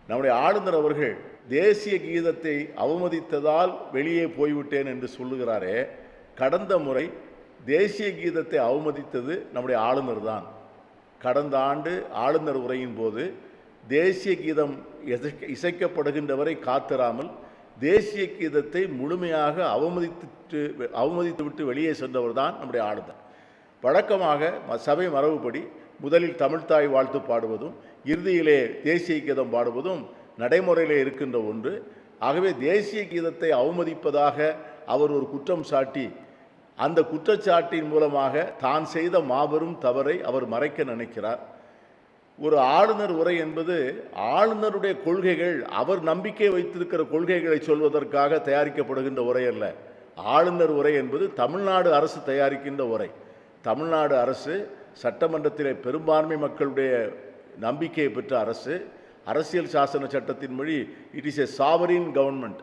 நம்முடைய ஆளுநர் அவர்கள் தேசிய கீதத்தை அவமதித்ததால் வெளியே போய்விட்டேன் என்று சொல்லுகிறாரே, கடந்த முறை தேசிய கீதத்தை அவமதித்தது நம்முடைய ஆளுநர் தான். கடந்த ஆண்டு ஆளுநர் உரையின் போது தேசிய கீதம் இசைக்கப்படுகின்றவரை காத்திராமல் தேசிய கீதத்தை முழுமையாக அவமதித்துவிட்டு வெளியே சென்றவர் தான் நம்முடைய ஆளுநர். வழக்கமாக சபை மரபுப்படி முதலில் தமிழ்த்தாய் வாழ்த்து பாடுவதும் இறுதியிலே தேசிய கீதம் பாடுவதும் நடைமுறையில் இருக்கின்ற ஒன்று. ஆகவே தேசிய கீதத்தை அவமதிப்பதாக அவர் ஒரு குற்றம் சாட்டி அந்த குற்றச்சாட்டின் மூலமாக தான் செய்த மாபெரும் தவறை அவர் மறைக்க நினைக்கிறார். ஒரு ஆளுநர் உரை என்பது ஆளுநருடைய கொள்கைகள், அவர் நம்பிக்கை வைத்திருக்கிற கொள்கைகளை சொல்வதற்காக தயாரிக்கப்படுகின்ற உரை அல்ல. ஆளுநர் உரை என்பது தமிழ்நாடு அரசு தயாரிக்கின்ற உரை. தமிழ்நாடு அரசு சட்டமன்றத்திலே பெரும்பான்மை மக்களுடைய நம்பிக்கையை பெற்ற அரசு. அரசியல் சாசன சட்டத்தின்படி it is a sovereign government.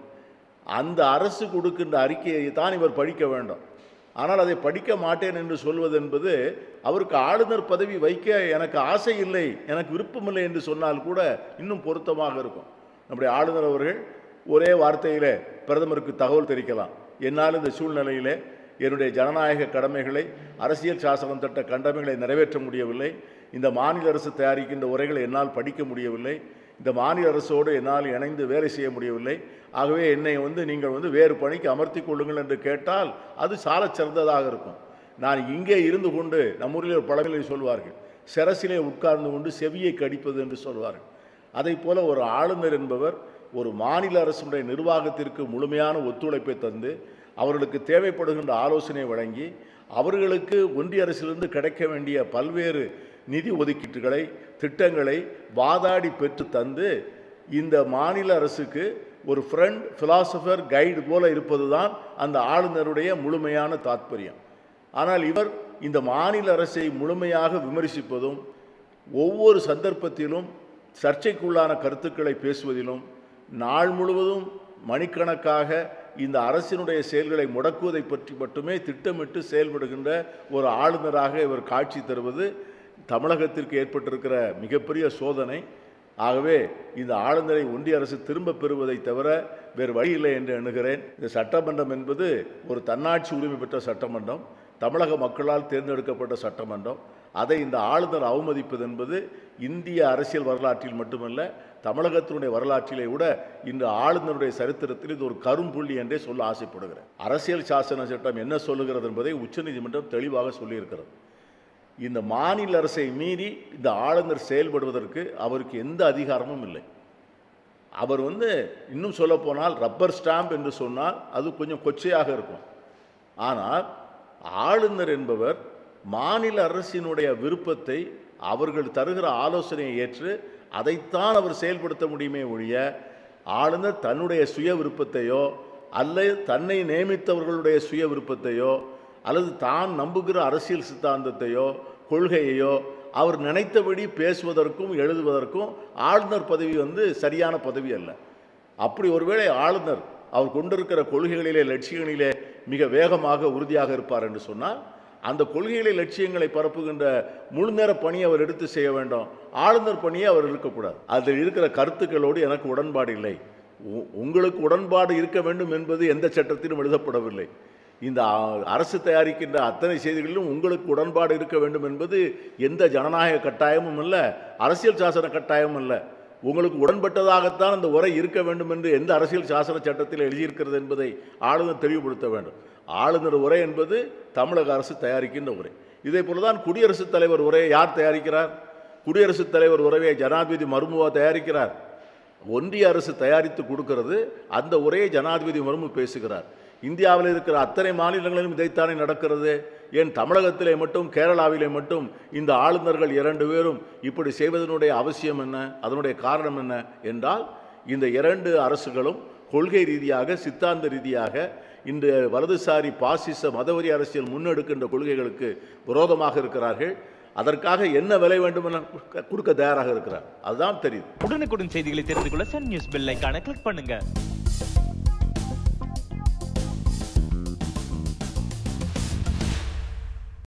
அந்த அரசு கொடுக்கின்ற அறிக்கையை தான் இவர் படிக்க வேண்டும். ஆனால் அதை படிக்க மாட்டேன் என்று சொல்வது என்பது, அவருக்கு ஆளுநர் பதவி வைக்க எனக்கு ஆசை இல்லை, எனக்கு விருப்பமில்லை என்று சொன்னால் கூட இன்னும் பொருத்தமாக இருக்கும். நம்முடைய ஆளுநர் அவர்கள் ஒரே வார்த்தையிலே பிரதமருக்கு தகவல் தெரிவிக்கலாம், என்னால் இந்த சூழ்நிலையிலே என்னுடைய ஜனநாயக கடமைகளை, அரசியல் சாசனம் சட்ட கடமைகளை நிறைவேற்ற முடியவில்லை, இந்த மாநில அரசு தயாரிக்கின்ற உரைகளை என்னால் படிக்க முடியவில்லை, இந்த மாநில அரசோடு என்னால் இணைந்து வேலை செய்ய முடியவில்லை, ஆகவே என்னை நீங்கள் வேறு பணிக்கு அமர்த்தி கொள்ளுங்கள் என்று கேட்டால் அது சாலச் சிறந்ததாக இருக்கும். நான் இங்கே இருந்து கொண்டு, நம்ம ஊரில் ஒரு பழமொழி சொல்வார்கள், சிரசிலே உட்கார்ந்து கொண்டு செவியை கடிப்பது என்று சொல்வார்கள். அதை போல ஒரு ஆளுநர் என்பவர் ஒரு மாநில அரசுடைய நிர்வாகத்திற்கு முழுமையான ஒத்துழைப்பை தந்து அவர்களுக்கு தேவைப்படுகின்ற ஆலோசனை வழங்கி அவர்களுக்கு ஒன்றிய அரசிலிருந்து கிடைக்க வேண்டிய பல்வேறு நிதி ஒதுக்கீட்டுகளை, திட்டங்களை வாதாடி பெற்று தந்து இந்த மாநில அரசுக்கு ஒரு ஃப்ரெண்ட், ஃபிலாசபர், கைடு போல இருப்பது தான் அந்த ஆளுநருடைய முழுமையான தாற்பயம். ஆனால் இவர் இந்த மாநில அரசை முழுமையாக விமர்சிப்பதும் ஒவ்வொரு சந்தர்ப்பத்திலும் சர்ச்சைக்குள்ளான கருத்துக்களை பேசுவதிலும் நாள் முழுவதும் மணிக்கணக்காக இந்த அரசினுடைய செயல்களை முடக்குவதை பற்றி மட்டுமே திட்டமிட்டு செயல்படுகின்ற ஒரு ஆளுநராக இவர் காட்சி தருவது தமிழகத்திற்கு ஏற்பட்டிருக்கிற மிகப்பெரிய சோதனை. ஆகவே இந்த ஆளுநரை ஒன்றிய அரசு திரும்ப பெறுவதை தவிர வேறு வழி இல்லை என்று எண்ணுகிறேன். இந்த சட்டமன்றம் என்பது ஒரு தன்னாட்சி உரிமை பெற்ற சட்டமன்றம், தமிழக மக்களால் தேர்ந்தெடுக்கப்பட்ட சட்டமன்றம். அதை இந்த ஆளுநர் அவமதிப்பது என்பது இந்திய அரசியல் வரலாற்றில் மட்டுமல்ல, தமிழகத்தினுடைய வரலாற்றிலே கூட இந்த ஆளுநருடைய சரித்திரத்தில் இது ஒரு கரும்புள்ளி என்றே சொல்ல ஆசைப்படுகிறேன். அரசியல் சாசன சட்டம் என்ன சொல்லுகிறது என்பதை உச்சநீதிமன்றம் தெளிவாக சொல்லியிருக்கிறது. இந்த மாநில அரசை மீறி இந்த ஆளுநர் செயல்படுவதற்கு அவருக்கு எந்த அதிகாரமும் இல்லை. அவர் இன்னும் சொல்லப்போனால் ரப்பர் ஸ்டாம்ப் என்று சொன்னால் அது கொஞ்சம் கொச்சையாக இருக்கும். ஆனால் ஆளுநர் என்பவர் மாநில அரசினுடைய விருப்பத்தை, அவர்கள் தருகிற ஆலோசனையை ஏற்று அதைத்தான் அவர் செயல்படுத்த முடியுமே ஒழிய, ஆளுநர் தன்னுடைய சுய விருப்பத்தையோ அல்லது தன்னை நியமித்தவர்களுடைய சுய விருப்பத்தையோ அல்லது தான் நம்புகிற அரசியல் சித்தாந்தத்தையோ கொள்கையையோ அவர் நினைத்தபடி பேசுவதற்கும் எழுதுவதற்கும் ஆளுநர் பதவி சரியான பதவி அல்ல. அப்படி ஒருவேளை ஆளுநர் அவர் கொண்டிருக்கிற கொள்கைகளிலே, லட்சியங்களிலே மிக வேகமாக உறுதியாக இருப்பார் என்று சொன்னால், அந்த கொள்கைகளை, லட்சியங்களை பரப்புகின்ற முழு நேர பணியை அவர் எடுத்து செய்ய வேண்டும். ஆளுநர் பணியை அவர் இருக்கக்கூடாது. அதில் இருக்கிற கருத்துக்களோடு எனக்கு உடன்பாடு இல்லை. உங்களுக்கு உடன்பாடு இருக்க வேண்டும் என்பது எந்த சட்டத்திலும் எழுதப்படவில்லை. இந்த அரசு தயாரிக்கின்ற அத்தனை செய்திகளிலும் உங்களுக்கு உடன்பாடு இருக்க வேண்டும் என்பது எந்த ஜனநாயக கட்டாயமும் அல்ல, அரசியல் சாசன கட்டாயமும் அல்ல. உங்களுக்கு உடன்பட்டதாகத்தான் அந்த உரை இருக்க வேண்டும் என்று எந்த அரசியல் சாசன சட்டத்தில் எழுதியிருக்கிறது என்பதை ஆளுநர் தெளிவுபடுத்த வேண்டும். ஆளுநர் உரை என்பது தமிழக அரசு தயாரிக்கின்ற உரை. இதே போலதான் குடியரசுத் தலைவர் உரையை யார் தயாரிக்கிறார்? குடியரசுத் தலைவர் உரையை ஜனாதிபதி மர்முவா தயாரிக்கிறார். ஒன்றிய அரசு தயாரித்து கொடுக்கிறது, அந்த உரையை ஜனாதிபதி மர்மு பேசுகிறார். இந்தியாவில் இருக்கிற அத்தனை மாநிலங்களிலும் இதைத்தானே நடக்கிறது. ஏன் தமிழகத்திலே மட்டும், கேரளாவிலே மட்டும் இந்த ஆளுநர்கள் 2 பேரும் இப்படி செய்வதனுடைய அவசியம் என்ன, அதனுடைய காரணம் என்ன என்றால், இந்த 2 அரசுகளும் கொள்கை ரீதியாக, சித்தாந்த ரீதியாக இந்த வலதுசாரி பாசிச மதவெறி அரசியல் முன்னெடுக்கின்ற கொள்கைகளுக்கு விரோதமாக இருக்கிறார்கள். அதற்காக என்ன விலை வேண்டும் என கொடுக்க தயாராக இருக்கிறார். அதுதான் தெரியுது. உடனுக்குடன் செய்திகளை தெரிந்து கொள்ள சன் நியூஸ் பெல் ஐகானை கிளிக் பண்ணுங்க.